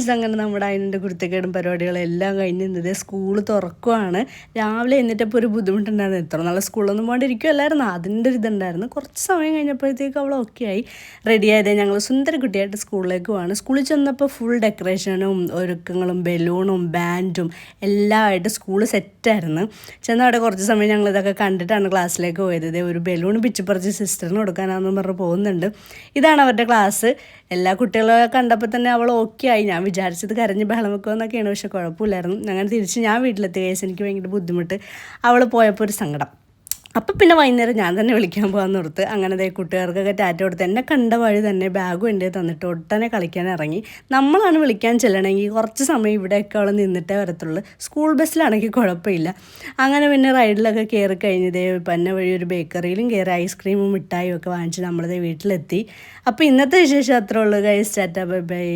Guys, അങ്ങനെ നമ്മുടെ അതിൻ്റെ കുരുത്തക്കേടും പരിപാടികളും എല്ലാം കഴിഞ്ഞ് ഇന്നതേ സ്കൂൾ തുറക്കുവാണ്. രാവിലെ എന്നിട്ടപ്പോൾ ഒരു ബുദ്ധിമുട്ടുണ്ടായിരുന്നു. എത്ര നാളെ സ്കൂളൊന്നും പോകാണ്ടിരിക്കുമല്ലായിരുന്നു, അതിൻ്റെ ഒരു ഇതുണ്ടായിരുന്നു. കുറച്ച് സമയം കഴിഞ്ഞപ്പോഴത്തേക്ക് അവൾ ഓക്കെ ആയി, റെഡി ആയതേ. ഞങ്ങൾ സുന്ദരക്കുട്ടിയായിട്ട് സ്കൂളിലേക്ക് പോവാണ്. സ്കൂളിൽ ചെന്നപ്പോൾ ഫുൾ ഡെക്കറേഷനും ഒരുക്കങ്ങളും ബലൂണും ബാൻഡും എല്ലാമായിട്ട് സ്കൂൾ സെറ്റായിരുന്നു. ചെന്നാൽ അവിടെ കുറച്ച് സമയം ഞങ്ങൾ ഇതൊക്കെ കണ്ടിട്ടാണ് ക്ലാസ്സിലേക്ക് പോയത്. ഒരു ബലൂൺ പിച്ചിപ്പറിച്ച് സിസ്റ്ററിന് കൊടുക്കാനാണെന്ന് പറഞ്ഞ് പോകുന്നുണ്ട്. ഇതാണ് അവരുടെ ക്ലാസ്. എല്ലാ കുട്ടികളെ കണ്ടപ്പോൾ തന്നെ അവൾ ഓക്കെ ആയി. ഞാൻ വിചാരിച്ചത് കരഞ്ഞ് ബഹളം വെക്കുമെന്നൊക്കെയാണ്, പക്ഷെ കുഴപ്പമില്ലായിരുന്നു. അങ്ങനെ തിരിച്ച് ഞാൻ വീട്ടിലെത്തി. കേസ് എനിക്ക് ഭയങ്കര ബുദ്ധിമുട്ട്. അവൾ പോയപ്പോൾ ഒരു സങ്കടം. അപ്പം പിന്നെ വൈകുന്നേരം ഞാൻ തന്നെ വിളിക്കാൻ പോകാൻ നിർത്ത്. അങ്ങനെ കൂട്ടുകാർക്കൊക്കെ ടാറ്റ കൊടുത്ത് എന്നെ കണ്ട വഴി തന്നെ ബാഗും എൻ്റെ തന്നിട്ട് ഒട്ടനെ കളിക്കാൻ ഇറങ്ങി. നമ്മളാണ് വിളിക്കാൻ ചെല്ലണമെങ്കിൽ കുറച്ച് സമയം ഇവിടെയൊക്കെ അവൾ നിന്നിട്ടേ വരത്തുള്ളൂ. സ്കൂൾ ബസ്സിലാണെങ്കിൽ കുഴപ്പമില്ല. അങ്ങനെ പിന്നെ റൈഡിലൊക്കെ കയറി കഴിഞ്ഞതേ പന്ന വഴി ഒരു ബേക്കറിയിലും കയറി ഐസ്ക്രീമും മിഠായും ഒക്കെ വാങ്ങിച്ച് നമ്മളതേ വീട്ടിലെത്തി. അപ്പോൾ ഇന്നത്തെ വിശേഷം അത്രേ ഉള്ളൂ ഗൈസ്. Tata, bye bye.